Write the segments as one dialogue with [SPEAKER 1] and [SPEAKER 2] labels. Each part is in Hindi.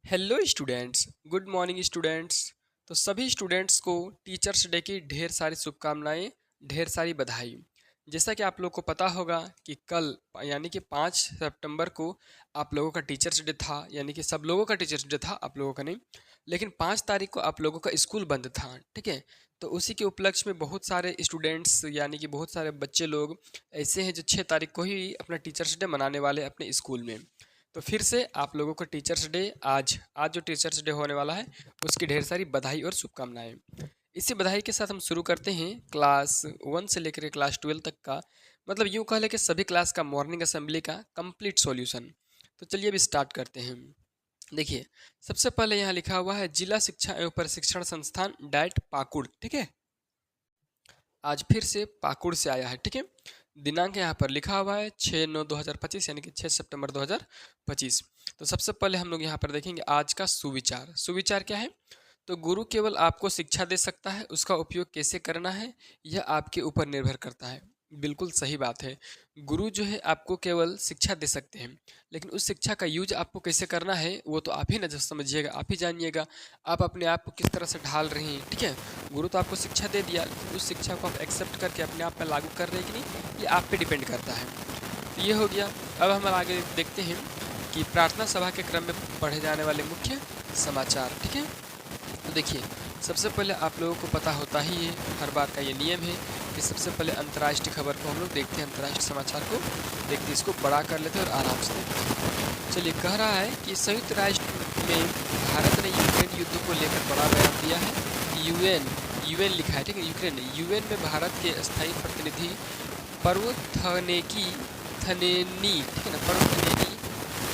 [SPEAKER 1] Hello students, good morning students. तो सभी स्टूडेंट्स को टीचर्स डे की ढेर सारी शुभकामनाएं, ढेर सारी बधाई। जैसा कि आप लोग को पता होगा कि कल यानी कि 5 सितंबर को आप लोगों का टीचर्स डे था, यानी कि सब लोगों का टीचर्स डे था, आप लोगों का नहीं। लेकिन 5 तारीख को आप लोगों का स्कूल बंद था, ठीक है। तो उसी के उपलक्ष्य में बहुत सारे स्टूडेंट्स यानी कि बहुत सारे बच्चे लोग ऐसे हैं जो 6 तारीख को ही अपना टीचर्स डे मनाने वाले अपने स्कूल में। तो फिर से आप लोगों को टीचर्स डे आज आज जो टीचर्स डे होने वाला है उसकी ढेर सारी बधाई और शुभकामनाएं। इसी बधाई के साथ हम शुरू करते हैं क्लास 1 से लेकर क्लास 12 तक का, मतलब यूँ कह लें कि सभी क्लास का मॉर्निंग असेंबली का कंप्लीट सॉल्यूशन। तो चलिए अभी स्टार्ट करते हैं। देखिए, सबसे पहले यहाँ लिखा हुआ है जिला शिक्षा एवं प्रशिक्षण संस्थान डाइट पाकुड़, ठीक है। आज फिर से पाकुड़ से आया है, ठीक है। दिनांक यहाँ पर लिखा हुआ है 6/9/2025 यानी कि 6 सितंबर 2025। तो सबसे पहले हम लोग यहाँ पर देखेंगे आज का सुविचार। सुविचार क्या है? तो गुरु केवल आपको शिक्षा दे सकता है, उसका उपयोग कैसे करना है यह आपके ऊपर निर्भर करता है। बिल्कुल सही बात है। गुरु जो है आपको केवल शिक्षा दे सकते हैं, लेकिन उस शिक्षा का यूज आपको कैसे करना है वो तो आप ही न समझिएगा, आप ही जानिएगा। आप अपने आप को किस तरह से ढाल रहे हैं, ठीक है। गुरु तो आपको शिक्षा दे दिया, लेकिन उस शिक्षा को आप एक्सेप्ट करके अपने आप पर लागू कर रहे हैं कि नहीं, ये आप पे डिपेंड करता है। तो ये हो गया। अब हम आगे देखते हैं कि प्रार्थना सभा के क्रम में पढ़े जाने वाले मुख्य समाचार, ठीक है। तो देखिए, सबसे पहले आप लोगों को पता होता ही है, हर बार का ये नियम है कि सबसे पहले अंतर्राष्ट्रीय खबर को हम लोग देखते हैं, अंतर्राष्ट्रीय समाचार को देखते हैं, इसको बड़ा कर लेते हैं और आराम से देखते हैं। चलिए, कह रहा है कि संयुक्त राष्ट्र में भारत ने यूक्रेन युद्ध को लेकर बड़ा बयान दिया है। यूएन यूएन लिखा है, ठीक है, यूक्रेन नहीं। यूएन में भारत के स्थायी प्रतिनिधि पर्व थनेकी थनेनी ठीक है ना, पर्व थनेनी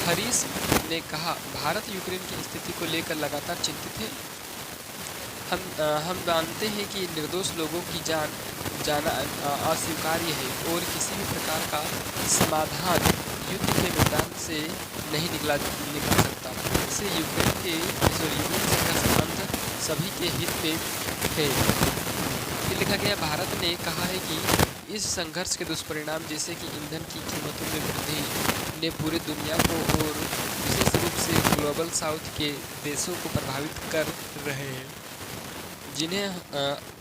[SPEAKER 1] हरीश ने कहा, भारत यूक्रेन की स्थिति को लेकर लगातार चिंतित है। हम जानते हैं कि निर्दोष लोगों की जाना अस्वीकार्य है और किसी भी प्रकार का समाधान युद्ध के मैदान से नहीं निकल सकता। इससे यूक्रेन से का संबंध सभी के हित में है। फिर लिखा गया, भारत ने कहा है कि इस संघर्ष के दुष्परिणाम जैसे कि ईंधन की कीमतों में वृद्धि ने पूरी दुनिया को और विशेष रूप से ग्लोबल साउथ के देशों को प्रभावित कर रहे हैं, जिन्हें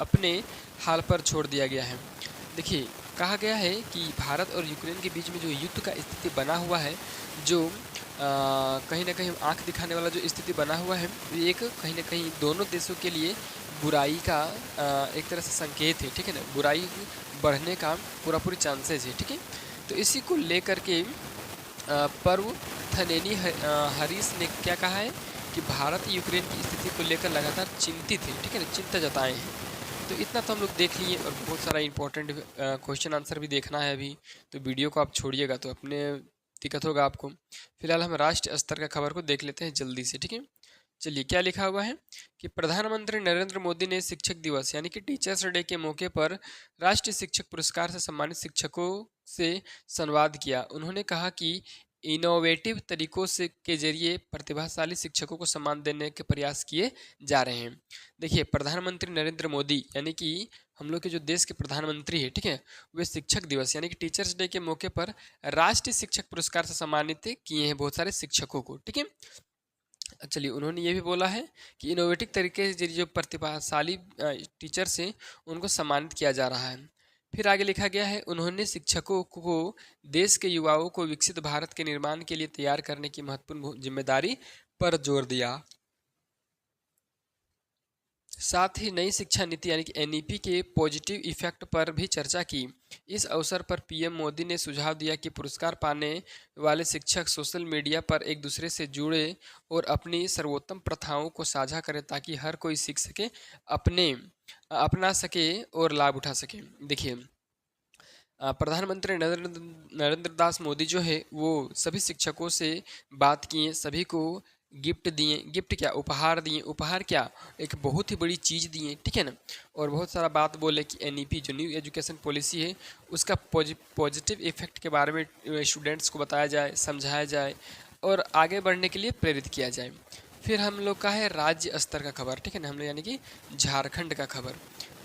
[SPEAKER 1] अपने हाल पर छोड़ दिया गया है। देखिए, कहा गया है कि भारत और यूक्रेन के बीच में जो युद्ध का स्थिति बना हुआ है, जो कहीं ना कहीं आंख दिखाने वाला जो स्थिति बना हुआ है, ये एक कहीं ना कहीं दोनों देशों के लिए बुराई का एक तरह से संकेत है, ठीक है ना। बुराई बढ़ने का पूरी चांसेस है, ठीक है। तो इसी को लेकर के पर्व थनेनी हरीश ने क्या कहा है कि भारत यूक्रेन की स्थिति को लेकर लगातार चिंतित है, ठीक है ना, चिंता जताए हैं। तो इतना तो हम लोग देख लिए, और बहुत सारा इंपॉर्टेंट क्वेश्चन आंसर भी देखना है अभी। तो वीडियो को आप छोड़िएगा तो अपने दिक्कत होगा आपको। फिलहाल हम राष्ट्रीय स्तर का खबर को देख लेते हैं जल्दी से, ठीक है। चलिए, क्या लिखा हुआ है कि प्रधानमंत्री नरेंद्र मोदी ने शिक्षक दिवस यानी कि टीचर्स डे के मौके पर राष्ट्रीय शिक्षक पुरस्कार से सम्मानित शिक्षकों से संवाद किया। उन्होंने कहा कि इनोवेटिव तरीकों से के जरिए प्रतिभाशाली शिक्षकों को सम्मान देने के प्रयास किए जा रहे हैं। देखिए, प्रधानमंत्री नरेंद्र मोदी यानी कि हम लोग के जो देश के प्रधानमंत्री है, ठीक है, वे शिक्षक दिवस यानी कि टीचर्स डे के मौके पर राष्ट्रीय शिक्षक पुरस्कार से सम्मानित किए हैं बहुत सारे शिक्षकों को, ठीक है। चलिए, उन्होंने ये भी बोला है कि इनोवेटिव तरीके से जो प्रतिभाशाली टीचर्स हैं उनको सम्मानित किया जा रहा है। फिर आगे लिखा गया है, उन्होंने शिक्षकों को देश के युवाओं को विकसित भारत के निर्माण के लिए तैयार करने की महत्वपूर्ण जिम्मेदारी पर जोर दिया। साथ ही नई शिक्षा नीति यानी कि एनईपी के पॉजिटिव इफेक्ट पर भी चर्चा की। इस अवसर पर पीएम मोदी ने सुझाव दिया कि पुरस्कार पाने वाले शिक्षक सोशल मीडिया पर एक दूसरे से जुड़े और अपनी सर्वोत्तम प्रथाओं को साझा करें ताकि हर कोई सीख सके, अपना सके और लाभ उठा सके। देखिए, प्रधानमंत्री नरेंद्र दास मोदी जो है वो सभी शिक्षकों से बात किए, सभी को गिफ्ट दिए। गिफ्ट क्या, उपहार दिए। उपहार क्या, एक बहुत ही बड़ी चीज़ दिए, ठीक है ना। और बहुत सारा बात बोले कि एनईपी जो न्यू एजुकेशन पॉलिसी है उसका पॉजिटिव इफेक्ट के बारे में स्टूडेंट्स को बताया जाए, समझाया जाए और आगे बढ़ने के लिए प्रेरित किया जाए। फिर हम लोग का है राज्य स्तर का खबर, ठीक है ना, हम लोग यानी कि झारखंड का खबर।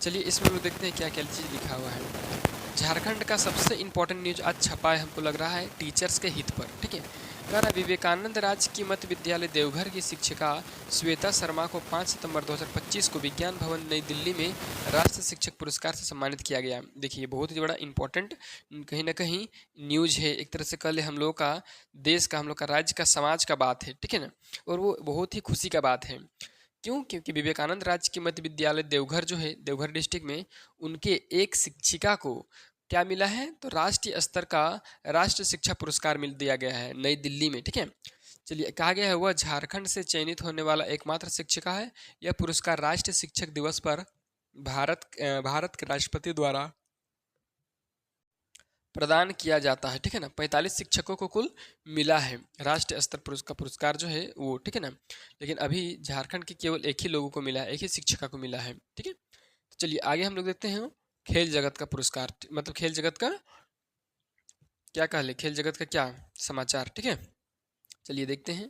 [SPEAKER 1] चलिए, इसमें हम लोग देखते हैं क्या क्या चीज़ लिखा हुआ है। झारखंड का सबसे इम्पोर्टेंट न्यूज आज छपा है, हमको लग रहा है टीचर्स के हित पर, ठीक है। कर विवेकानंद राजकीय मध्य विद्यालय देवघर की शिक्षिका श्वेता शर्मा को 5 सितंबर 2025 को विज्ञान भवन नई दिल्ली में राष्ट्रीय शिक्षक पुरस्कार से सम्मानित किया गया। देखिए बहुत ही बड़ा इंपॉर्टेंट कहीं ना कहीं न्यूज है, एक तरह से कल हम लोग का देश का, हम लोग का राज्य का, समाज का बात है, ठीक है ना। और वो बहुत ही खुशी का बात है। क्यों? क्योंकि विवेकानंद राजकीय मध्य विद्यालय देवघर जो है, देवघर डिस्ट्रिक्ट में उनके एक शिक्षिका को क्या मिला है, तो राष्ट्रीय स्तर का राष्ट्रीय शिक्षा पुरस्कार मिल दिया गया है नई दिल्ली में, ठीक है। चलिए, कहा गया है वह झारखंड से चयनित होने वाला एकमात्र शिक्षिका है। यह पुरस्कार राष्ट्रीय शिक्षक दिवस पर भारत के राष्ट्रपति द्वारा प्रदान किया जाता है, ठीक है ना। 45 शिक्षकों को कुल मिला है राष्ट्रीय स्तर का पुरस्कार जो है वो, ठीक है ना। लेकिन अभी झारखंड के केवल एक ही लोगों को मिला है, एक ही शिक्षिका को मिला है, ठीक है। तो चलिए आगे हम लोग देखते हैं खेल जगत का पुरस्कार, मतलब खेल जगत का क्या कह ले, खेल जगत का क्या समाचार, ठीक है। चलिए देखते हैं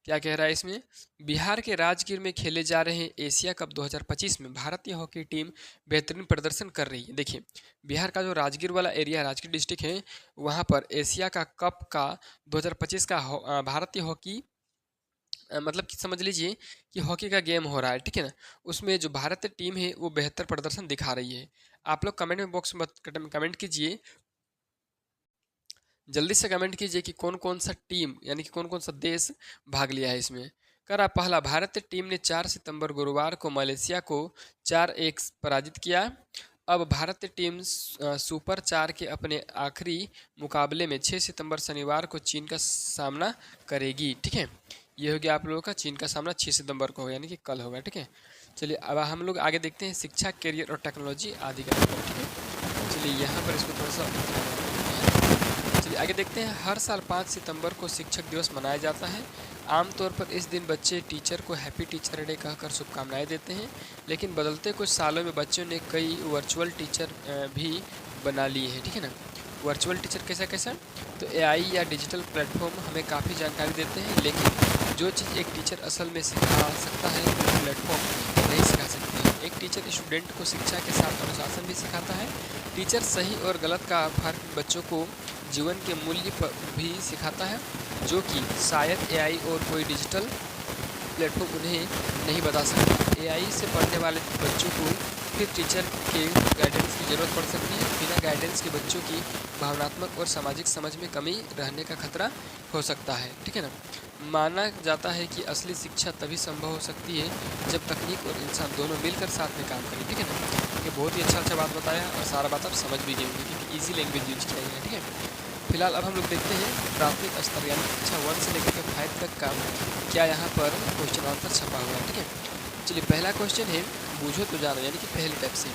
[SPEAKER 1] क्या कह रहा है इसमें। बिहार के राजगीर में खेले जा रहे एशिया कप 2025 में भारतीय हॉकी टीम बेहतरीन प्रदर्शन कर रही है। देखिए बिहार का जो राजगीर वाला एरिया, राजगीर डिस्ट्रिक्ट है, वहाँ पर एशिया का कप का 2025 का भारतीय हॉकी मतलब कि समझ लीजिए कि हॉकी का गेम हो रहा है, ठीक है ना। उसमें जो भारतीय टीम है वो बेहतर प्रदर्शन दिखा रही है। आप लोग कमेंट में बॉक्स में कमेंट कीजिए, जल्दी से कमेंट कीजिए कि कौन कौन सा टीम यानी कि कौन कौन सा देश भाग लिया है इसमें। करा पहला, भारतीय टीम ने 4 सितंबर गुरुवार को मलेशिया को 4-1 पराजित किया। अब भारतीय टीम सुपर 4 के अपने आखिरी मुकाबले में 6 सितंबर शनिवार को चीन का सामना करेगी, ठीक है। ये हो गया आप लोगों का, चीन का सामना 6 सितंबर को होगा, यानी कि कल होगा, ठीक है। चलिए अब हम लोग आगे देखते हैं शिक्षा, करियर और टेक्नोलॉजी आदि का पेपर, ठीक है। चलिए यहाँ पर इसको थोड़ा सा, चलिए आगे देखते हैं। हर साल 5 सितंबर को शिक्षक दिवस मनाया जाता है। आमतौर पर इस दिन बच्चे टीचर को हैप्पी टीचर डे कहकर शुभकामनाएं देते हैं, लेकिन बदलते कुछ सालों में बच्चों ने कई वर्चुअल टीचर भी बना लिए हैं, ठीक है ना। वर्चुअल टीचर कैसा कैसा, तो एआई या डिजिटल प्लेटफॉर्म हमें काफ़ी जानकारी देते हैं, लेकिन जो चीज़ एक टीचर असल में सिखा सकता है वो प्लेटफॉर्म नहीं सिखा सकती है। एक टीचर स्टूडेंट को शिक्षा के साथ अनुशासन भी सिखाता है। टीचर सही और गलत का फर्क बच्चों को जीवन के मूल्य पर भी सिखाता है, जो कि शायद एआई और कोई डिजिटल प्लेटफॉर्म उन्हें नहीं बता सकता। एआई से पढ़ने वाले बच्चों को फिर टीचर के गाइडेंस की ज़रूरत पड़ सकती है। बिना गाइडेंस के बच्चों की भावनात्मक और सामाजिक समझ में कमी रहने का खतरा हो सकता है, ठीक है ना। माना जाता है कि असली शिक्षा तभी संभव हो सकती है जब तकनीक और इंसान दोनों मिलकर साथ में काम करें, ठीक है ना। ये बहुत ही अच्छा बात बताया और सारा बात आप समझ भी गए होंगे क्योंकि ईजी लैंग्वेज यूज किया गया है, ठीक है। फिलहाल अब हम लोग देखते हैं प्राथमिक स्तर यानी कक्षा 1 से लेकर के 5 तक का क्या यहाँ पर क्वेश्चन आंसर छपा हुआ है, ठीक है। चलिए पहला क्वेश्चन है बूझो तो जानो, यानी कि पहले टाइप से।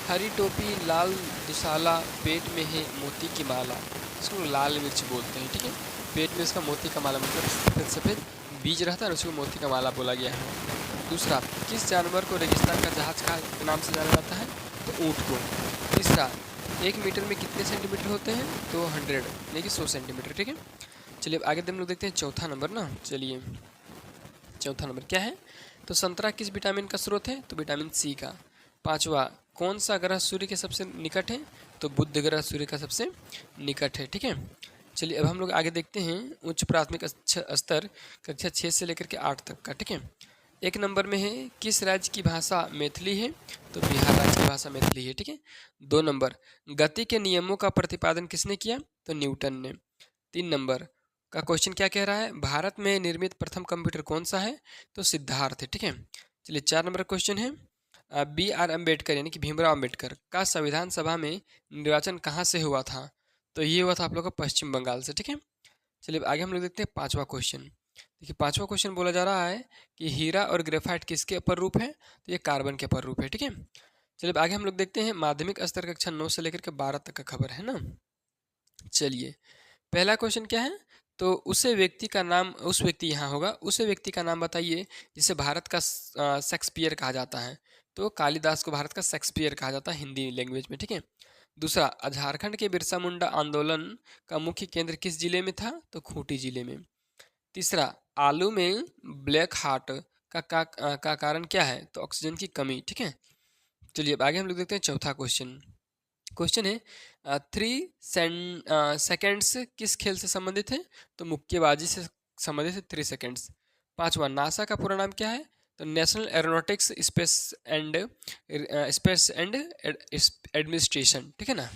[SPEAKER 1] हरी टोपी लाल दुशाला, पेट में है मोती की माला। इसको लाल मिर्च बोलते हैं, ठीक है। पेट में इसका मोती का माला मतलब सफ़ेद सफ़ेद बीज रहता है, उसको मोती का माला बोला गया है। दूसरा, किस जानवर को रेगिस्तान का जहाज का नाम से जाना जाता है, तो ऊँट को। तीसरा, 1 मीटर में कितने सेंटीमीटर होते हैं, तो 100 यानी कि 100 सेंटीमीटर, ठीक है। चलिए अब आगे हम लोग देखते हैं चौथा नंबर ना। चलिए चौथा नंबर क्या है, तो संतरा किस विटामिन का स्रोत है, तो विटामिन सी का। पांचवा, कौन सा ग्रह सूर्य के सबसे निकट है, तो बुध ग्रह सूर्य का सबसे निकट है, ठीक है। चलिए अब हम लोग आगे देखते हैं उच्च प्राथमिक स्तर कक्षा 6 से लेकर के 8 तक का, ठीक है। एक नंबर में है किस राज्य की भाषा मैथिली है, तो बिहार राज्य की भाषा मैथिली है, ठीक है। 2 नंबर, गति के नियमों का प्रतिपादन किसने किया, तो न्यूटन ने। 3 नंबर का क्वेश्चन क्या कह रहा है, भारत में निर्मित प्रथम कंप्यूटर कौन सा है, तो सिद्धार्थ है, ठीक है। चलिए 4 नंबर क्वेश्चन है BR अम्बेडकर यानी कि भीमराव अम्बेडकर का संविधान सभा में निर्वाचन कहाँ से हुआ था, तो ये हुआ था आप लोग का पश्चिम बंगाल से, ठीक है। चलिए आगे हम लोग देखते हैं पांचवा क्वेश्चन। देखिए पांचवा क्वेश्चन बोला जा रहा है कि हीरा और ग्रेफाइट किसके अपर रूप है, तो ये कार्बन के अपर रूप है, ठीक है। चलिए आगे हम लोग देखते हैं माध्यमिक स्तर कक्षा 9 से लेकर के 12 तक का खबर है ना। चलिए पहला क्वेश्चन क्या है, तो उसे व्यक्ति का नाम, उस व्यक्ति यहाँ होगा, उसे व्यक्ति का नाम बताइए जिसे भारत का शेक्सपियर कहा जाता है, तो कालिदास को भारत का शेक्सपियर कहा जाता है हिंदी लैंग्वेज में, ठीक है। दूसरा, झारखंड के बिरसा मुंडा आंदोलन का मुख्य केंद्र किस जिले में था, तो खूंटी जिले में। तीसरा, आलू में ब्लैक हार्ट का कारण क्या है, तो ऑक्सीजन की कमी, ठीक है। चलिए अब आगे हम लोग देखते हैं चौथा क्वेश्चन। क्वेश्चन है सेकेंड्स किस खेल से संबंधित है? तो मुक्केबाजी से संबंधित है 3 सेकेंड्स। 5वां, नासा का पूरा नाम क्या है? तो national aeronautics space and administration, ठीक है ना।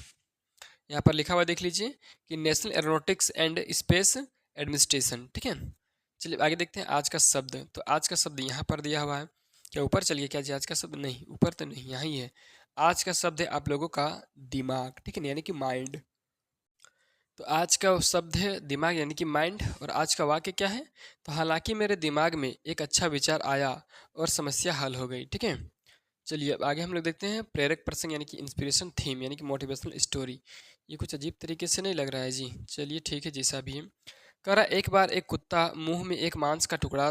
[SPEAKER 1] यहाँ पर लिखा हुआ देख लीजिए कि national aeronautics and space administration, ठीक है। चलिए आगे देखते हैं आज का शब्द। तो आज का शब्द यहाँ पर दिया हुआ है। क्या ऊपर चलिए, क्या जी आज का शब्द? नहीं, ऊपर तो नहीं, यहाँ ही है। आज का शब्द है आप लोगों का दिमाग, ठीक है ना, यानी कि माइंड। तो आज का शब्द है दिमाग यानी कि माइंड। और आज का वाक्य क्या है? तो हालांकि मेरे दिमाग में एक अच्छा विचार आया और समस्या हल हो गई, ठीक है। चलिए अब आगे हम लोग देखते हैं प्रेरक प्रसंग यानी कि इंस्पिरेशन थीम यानी कि मोटिवेशनल स्टोरी। ये कुछ अजीब तरीके से नहीं लग रहा है जी। चलिए ठीक है, जैसा भी है। कह रहा एक बार एक कुत्ता मुंह में एक मांस का टुकड़ा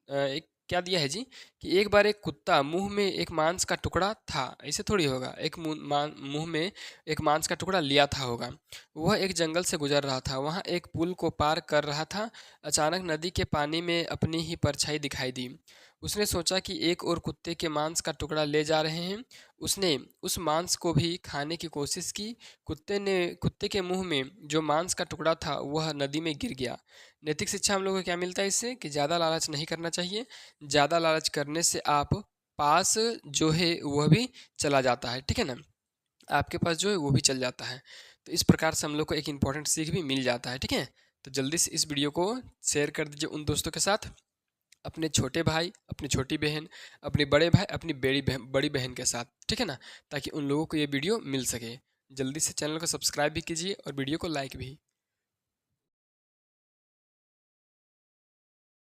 [SPEAKER 1] एक क्या दिया है जी कि एक बार एक कुत्ता मुंह में एक मांस का टुकड़ा था। ऐसे थोड़ी होगा, एक मुंह में एक मांस का टुकड़ा लिया था होगा। वह एक जंगल से गुजर रहा था, वहां एक पुल को पार कर रहा था। अचानक नदी के पानी में अपनी ही परछाई दिखाई दी। उसने सोचा कि एक और कुत्ते के मांस का टुकड़ा ले जा रहे हैं। उसने उस मांस को भी खाने की कोशिश की। कुत्ते के मुंह में जो मांस का टुकड़ा था वह नदी में गिर गया। नैतिक शिक्षा हम लोगों को क्या मिलता है इससे? कि ज़्यादा लालच नहीं करना चाहिए। ज़्यादा लालच करने से आप पास जो है वह भी चला जाता है, ठीक है ना। आपके पास जो है वो भी चल जाता है। तो इस प्रकार से हम लोग को एक इम्पॉर्टेंट सीख भी मिल जाता है, ठीक है। तो जल्दी से इस वीडियो को शेयर कर दीजिए उन दोस्तों के साथ, अपने छोटे भाई, अपनी छोटी बहन, अपने बड़े भाई, अपनी बड़ी बहन के साथ, ठीक है ना, ताकि उन लोगों को ये वीडियो मिल सके। जल्दी से चैनल को सब्सक्राइब भी कीजिए और वीडियो को लाइक भी।